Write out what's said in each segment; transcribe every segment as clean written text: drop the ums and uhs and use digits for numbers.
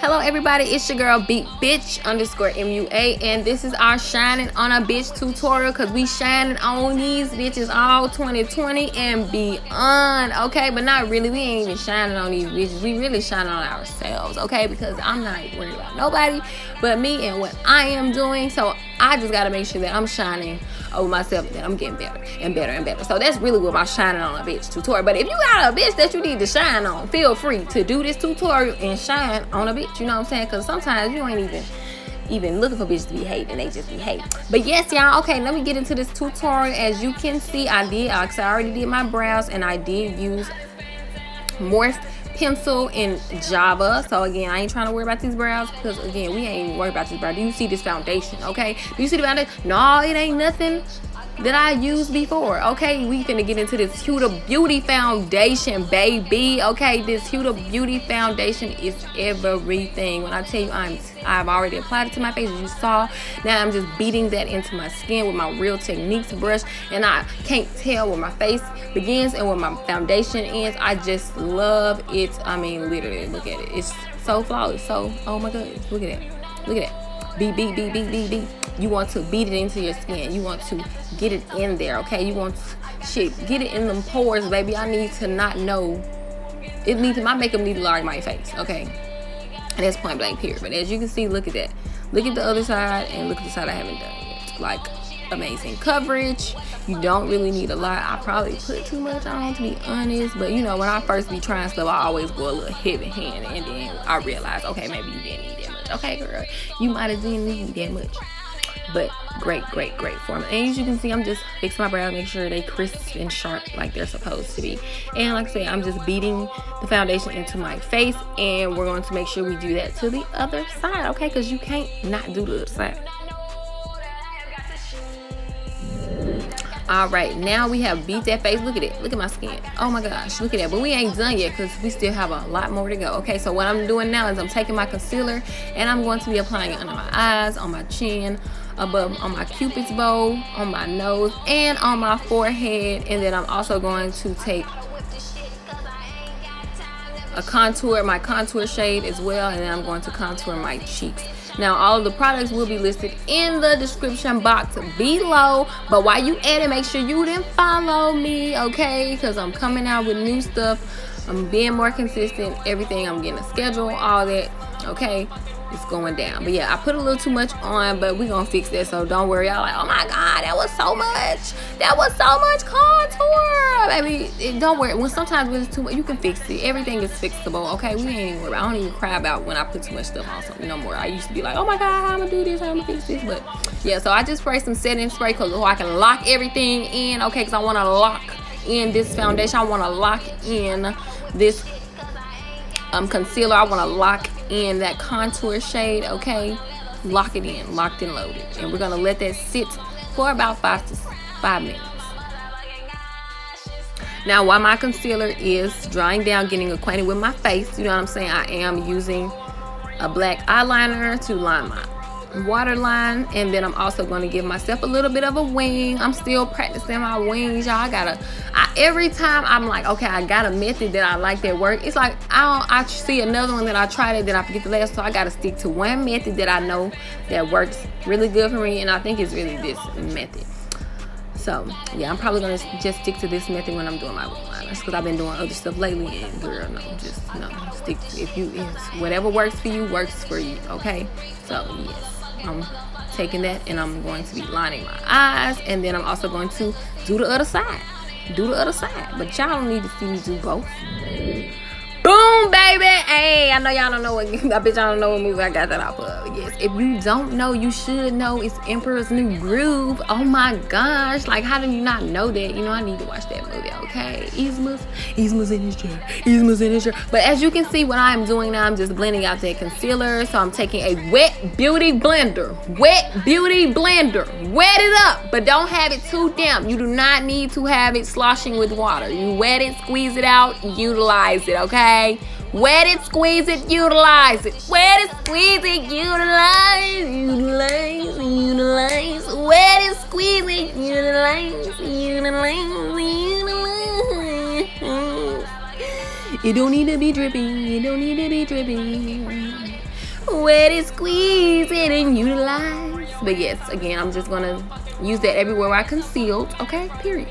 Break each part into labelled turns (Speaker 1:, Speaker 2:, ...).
Speaker 1: Hello everybody, it's your girl Bytch _MUA, and this is our shining on a bitch tutorial, because we shining on these bitches all 2020 and beyond, okay? But not really, we ain't even shining on these bitches, we really shining on ourselves, okay? Because I'm not worried about nobody but me and what I am doing, so I just gotta make sure that I'm shining over myself and that I'm getting better and better and better. So that's really what my shining on a bitch tutorial. But if you got a bitch that you need to shine on, feel free to do this tutorial and shine on a bitch, you know what I'm saying? Because sometimes you ain't even looking for bitches to be hating, they just be hating. But yes, y'all, okay, let me get into this tutorial. As you can see, I already did my brows, and I did use Morph pencil in Java. So again, I ain't trying to worry about these brows, because again, we ain't even worried about these brows. Do you see this foundation? Okay, do you see the foundation? No, it ain't nothing that I used before. Okay, we finna get into this Huda Beauty foundation, baby. Okay, this Huda Beauty foundation is everything. When I tell you I've already applied it to my face, as you saw. Now I'm just beating that into my skin with my Real Techniques brush, and I can't tell where my face begins and where my foundation ends. I just love it. I mean, literally, look at it. It's so flawless. So, oh my goodness, look at that. Look at that. Beat. You want to beat it into your skin. You want to get it in there, okay? You want to, get it in them pores, baby. I need to not know. My makeup need to look like my face, okay? And that's point blank period. But as you can see, look at that. Look at the other side, and look at the side I haven't done yet. Like, amazing coverage. You don't really need a lot. I probably put too much on, to be honest, but you know, when I first be trying stuff, I always go a little heavy handed, and then I realize, okay, maybe you didn't need that much. Okay, girl, you might have didn't need that much, but great formula. And as you can see, I'm just fixing my brows, make sure they crisp and sharp like they're supposed to be. And like I say, I'm just beating the foundation into my face, and we're going to make sure we do that to the other side, okay? Because you can't not do the other side. All right, now we have beat that face. Look at it. Look at my skin. Oh my gosh, look at that. But we ain't done yet, because we still have a lot more to go. Okay, so what I'm doing now is I'm taking my concealer, and I'm going to be applying it under my eyes, on my chin, above, on my cupid's bow, on my nose, and on my forehead. And then I'm also going to take a contour, my contour shade as well, and then I'm going to contour my cheeks. Now, all of the products will be listed in the description box below. But while you at it, make sure you then follow me, okay? Because I'm coming out with new stuff. I'm being more consistent. Everything, I'm getting a schedule, all that, okay? It's going down. But yeah, I put a little too much on, but we're going to fix that. So don't worry. Y'all like, oh my God, that was so much. That was so much contour. Baby, don't worry. Sometimes when it's too much, you can fix it. Everything is fixable, okay? We ain't even worried. I don't even cry about when I put too much stuff on something no more. I used to be like, oh my God, how I'm going to do this? How I'm going to fix this? But yeah, so I just spray some setting spray so I can lock everything in, okay? Because I want to lock in this foundation. I want to lock in this concealer. I want to lock in that contour shade, okay? Lock it in, locked and loaded. And we're gonna let that sit for about 5 minutes. Now, while my concealer is drying down, getting acquainted with my face, you know what I'm saying, I am using a black eyeliner to line my waterline, and then I'm also going to give myself a little bit of a wing. I'm still practicing my wings, y'all. Every time I'm like, okay, I got a method that I like that work. It's like I see another one that I tried it, then I forget the last, so I got to stick to one method that I know that works really good for me, and I think it's really this method. So yeah, I'm probably gonna just stick to this method when I'm doing my wing liners, because I've been doing other stuff lately, and girl, no, just no, stick. Whatever works for you, okay? So yes, I'm taking that, and I'm going to be lining my eyes, and then I'm also going to do the other side. But y'all don't need to see me do both. Boom, baby. Hey, I know y'all don't know what, I bet y'all don't know what movie I got that off of. Yes, if you don't know, you should know. It's Emperor's New Groove. Oh my gosh, like, how do you not know that? You know, I need to watch that movie, okay? Yzma's in his chair. But as you can see, what I'm doing now, I'm just blending out that concealer. So I'm taking a wet beauty blender. Wet it up, but don't have it too damp. You do not need to have it sloshing with water. You wet it, squeeze it out, utilize it, okay? Wet it, squeeze it, utilize it. Wet it, squeeze it, utilize. Wet it, squeeze it, utilize. It don't need to be drippy. wet it, squeeze it, and utilize. But yes, again, I'm just gonna use that everywhere where I concealed. Okay, period.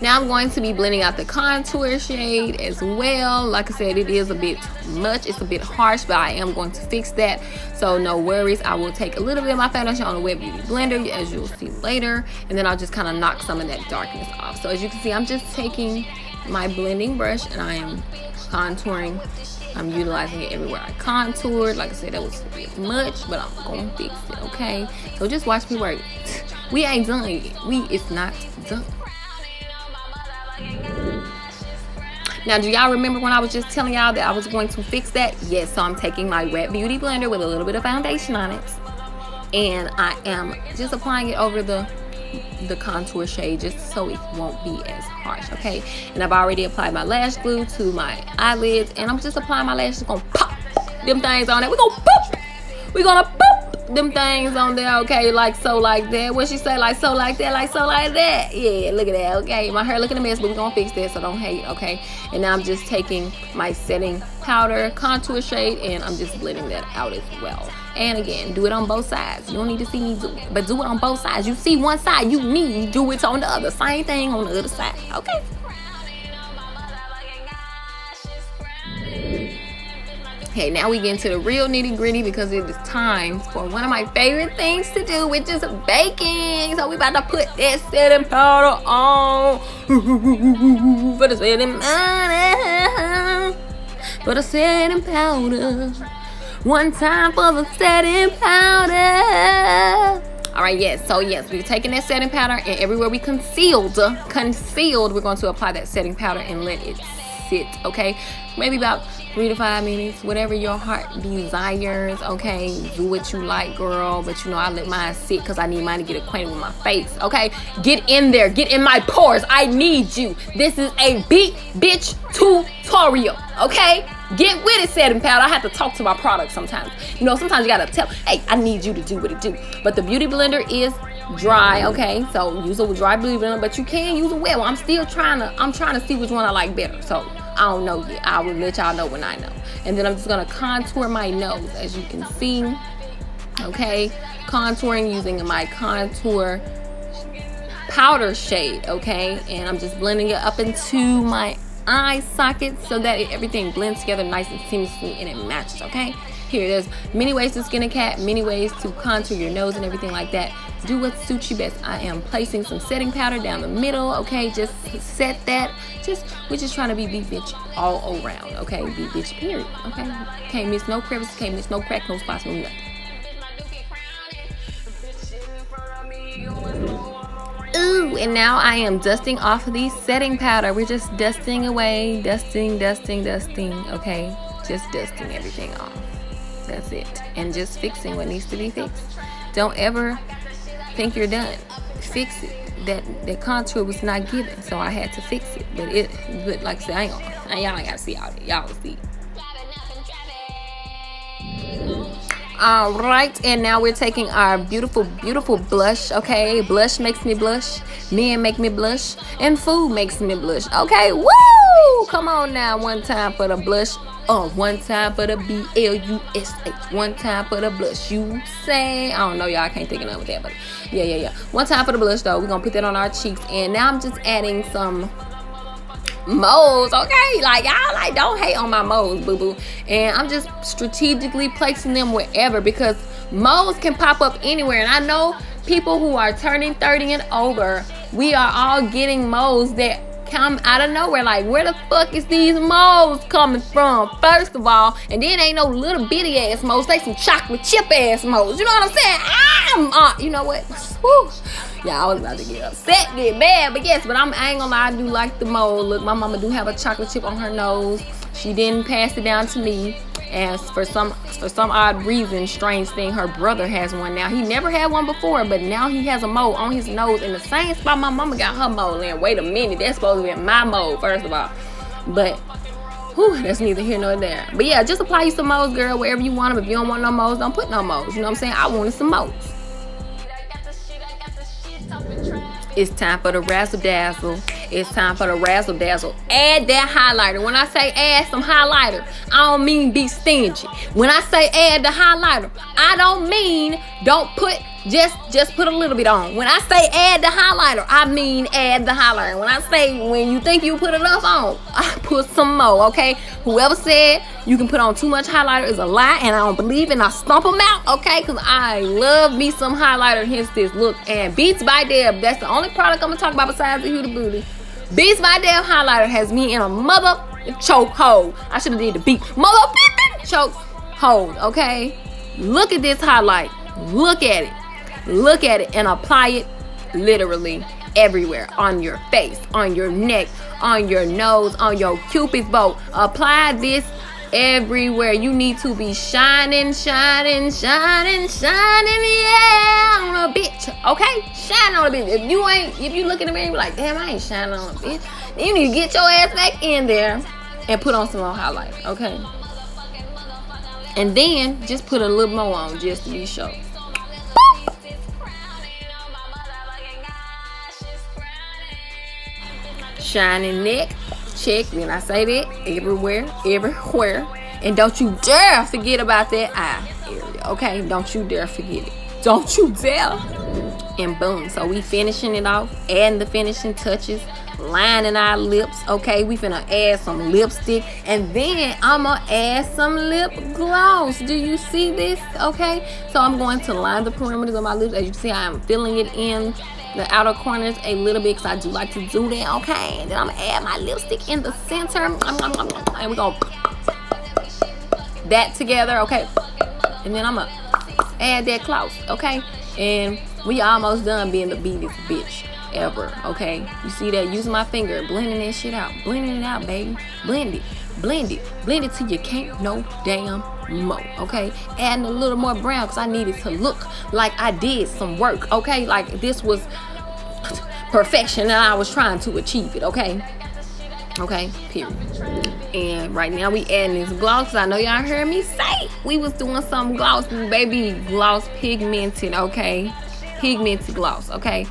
Speaker 1: Now I'm going to be blending out the contour shade as well. Like I said, it is a bit much. It's a bit harsh, but I am going to fix that. So no worries. I will take a little bit of my foundation on the Wet Beauty Blender, as you'll see later. And then I'll just kind of knock some of that darkness off. So as you can see, I'm just taking my blending brush and I am contouring. I'm utilizing it everywhere I contoured. Like I said, that was a bit much, but I'm going to fix it, okay? So just watch me work. We ain't done yet. It's not done. Now, do y'all remember when I was just telling y'all that I was going to fix that? Yes, so I'm taking my Wet Beauty Blender with a little bit of foundation on it. And I am just applying it over the contour shade just so it won't be as harsh, okay? And I've already applied my lash glue to my eyelids. And I'm just applying my lashes. Gonna pop them things on there. We're gonna pop. We're gonna pop them things on there, okay? Like so, like that. What she say? Like so, like that, like so, like that. Yeah, look at that, okay? My hair looking a mess, but we're gonna fix that, so don't hate, okay? And now I'm just taking my setting powder contour shade and I'm just blending that out as well. And again, do it on both sides. You don't need to see me do it, but do it on both sides. You see one side, you need to do it on the other. Same thing on the other side, okay? Okay, now we get into the real nitty gritty because it is time for one of my favorite things to do, which is baking. So we about to put that setting powder on. For the setting powder. For the setting powder. One time for the setting powder. Alright, yes. So yes, we're taking that setting powder and everywhere we concealed, we're going to apply that setting powder and let it sit, okay? Maybe about 3 to 5 minutes, whatever your heart desires, okay? Do what you like, girl, but you know I let mine sit because I need mine to get acquainted with my face, okay? Get in there, get in my pores. I need you. This is a bitch tutorial, okay? Get with it, setting powder. I have to talk to my product sometimes. You know, sometimes you gotta tell, hey, I need you to do what it do. But the beauty blender is dry, okay? So use a dry beauty blender, but you can use a wet one. I'm trying to see which one I like better. So I don't know yet. I will let y'all know when I know. And then I'm just gonna contour my nose, as you can see. Okay, contouring using my contour powder shade. Okay, and I'm just blending it up into my eye socket so that everything blends together nice and seamlessly and it matches. Okay, here there's many ways to skin a cat, many ways to contour your nose and everything like that. Do what suits you best. I am placing some setting powder down the middle. Okay, just set that. We're just trying to be bitch all around. Okay, be bitch period. Okay, can't miss no crevices, can't miss no crack, no spots, no nothing. Ooh, and now I am dusting off of the setting powder. We're just dusting away, dusting, okay? Just dusting everything off. That's it. And just fixing what needs to be fixed. Don't ever think you're done. Fix it. That contour was not given, so I had to fix it. But like I said, y'all ain't gotta see all that. Y'all will see. All right, and now we're taking our beautiful blush. Okay, blush makes me blush, men make me blush, and food makes me blush. Okay, woo! Come on now, one time for the blush. One time for the BLUSH. One time for the blush. You say, I don't know, y'all. I can't think of none with that, but yeah. One time for the blush, though. We're gonna put that on our cheeks, and now I'm just adding some moles, okay? Like y'all, like don't hate on my moles, boo boo. And I'm just strategically placing them wherever because moles can pop up anywhere. And I know people who are turning 30 and over, we are all getting moles that come out of nowhere. Like, where the fuck is these moles coming from? First of all, and then ain't no little bitty ass moles. They some chocolate chip ass moles. You know what I'm saying? You know what? Whew. Yeah, I was about to get upset, get mad, but yes, but I ain't gonna lie, I do like the mole. Look, my mama do have a chocolate chip on her nose. She didn't pass it down to me. And for some odd reason, strange thing, her brother has one now. He never had one before, but now he has a mole on his nose in the same spot my mama got her mole in. Wait a minute, that's supposed to be my mole, first of all. But, whew, that's neither here nor there. But yeah, just apply you some moles, girl, wherever you want them. If you don't want no moles, don't put no moles. You know what I'm saying? I wanted some moles. It's time for the razzle dazzle. It's time for the razzle dazzle. Add that highlighter. When I say add some highlighter, I don't mean be stingy. When I say add the highlighter, I don't mean don't put just put a little bit on. When I say add the highlighter, I mean add the highlighter. When I say when you think you put enough on, I put some more, okay? Whoever said you can put on too much highlighter is a lie, and I don't believe it, and I stomp them out, okay? Because I love me some highlighter, hence this look. And Beats by Deb, that's the only product I'm going to talk about besides the Huda Booty. Beats by Deb highlighter has me in a mother choke hold. I should have did the beat. Mother choke hold, okay? Look at this highlight. Look at it. Look at it and apply it literally everywhere. On your face, on your neck, on your nose, on your cupid's bow. Apply this everywhere. You need to be shining, shining, shining, shining, yeah, on a bitch, okay? Shine on a bitch. If you look in the mirror and be like, damn, I ain't shining on a bitch, then you need to get your ass back in there and put on some more highlight, okay? And then just put a little more on just to be sure. Shining neck, check. When I say that, everywhere, and don't you dare forget about that eye area, okay? Don't you dare forget it. Don't you dare. And boom, so we finishing it off, adding the finishing touches, lining our lips, okay? We finna add some lipstick, and then I'ma add some lip gloss. Do you see this? Okay, so I'm going to line the perimeters of my lips. As you see, I am filling it in the outer corners a little bit, because I do like to do that, okay? And then I'm gonna add my lipstick in the center, and we're gonna that together, okay? And then I'm gonna add that gloss, okay? And we almost done being the beatest bitch ever, okay? You see that? Using my finger, blending that shit out. Blending it out, baby. Blend it. Blend it. Blend it till you can't no damn more, okay? Adding a little more brown, because I needed to look like I did some work, okay? Like this was perfection and I was trying to achieve it, okay? Okay, period. And right now we adding this gloss, because I know y'all heard me say we was doing some gloss, baby. Gloss pigmented, okay? Pigmented gloss, okay?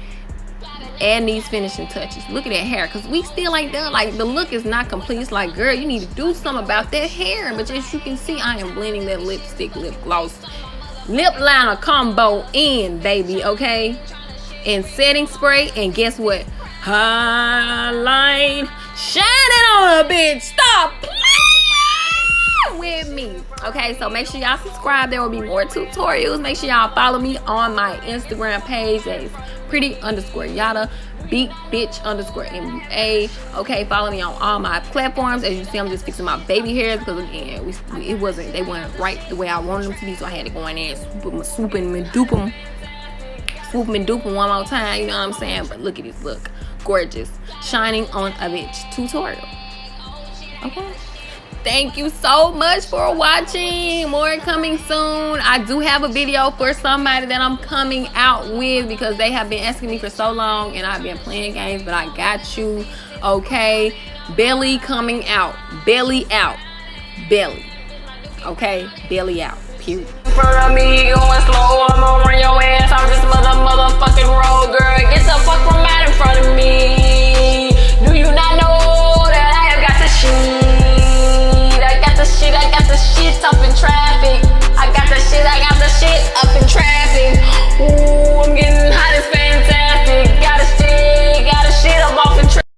Speaker 1: Add these finishing touches. Look at that hair, because we still ain't done. Like, the look is not complete. It's like, girl, you need to do something about that hair. But as you can see, I am blending that lipstick, lip gloss, lip liner combo in, baby, okay? And setting spray, and guess what? Highlight, shining on a bitch. Stop playing with me. Okay, so make sure y'all subscribe. There will be more tutorials. Make sure y'all follow me on my Instagram page. That is pretty_yada, Bytch_MUA. Okay, follow me on all my platforms. As you see, I'm just fixing my baby hairs, because again, they weren't right the way I wanted them to be, so I had to go in there and swoop and dupe them one more time, you know what I'm saying? But look at this, look gorgeous, shining on a bitch tutorial. Okay, thank you so much for watching. More coming soon. I do have a video for somebody that I'm coming out with, because they have been asking me for so long and I've been playing games, but I got you, okay? Belly coming out, belly out, belly, okay? Belly out, period. In front of me, going slow, I'ma run your ass. I'm just motherfucking road, girl. Get the fuck from out in front of me.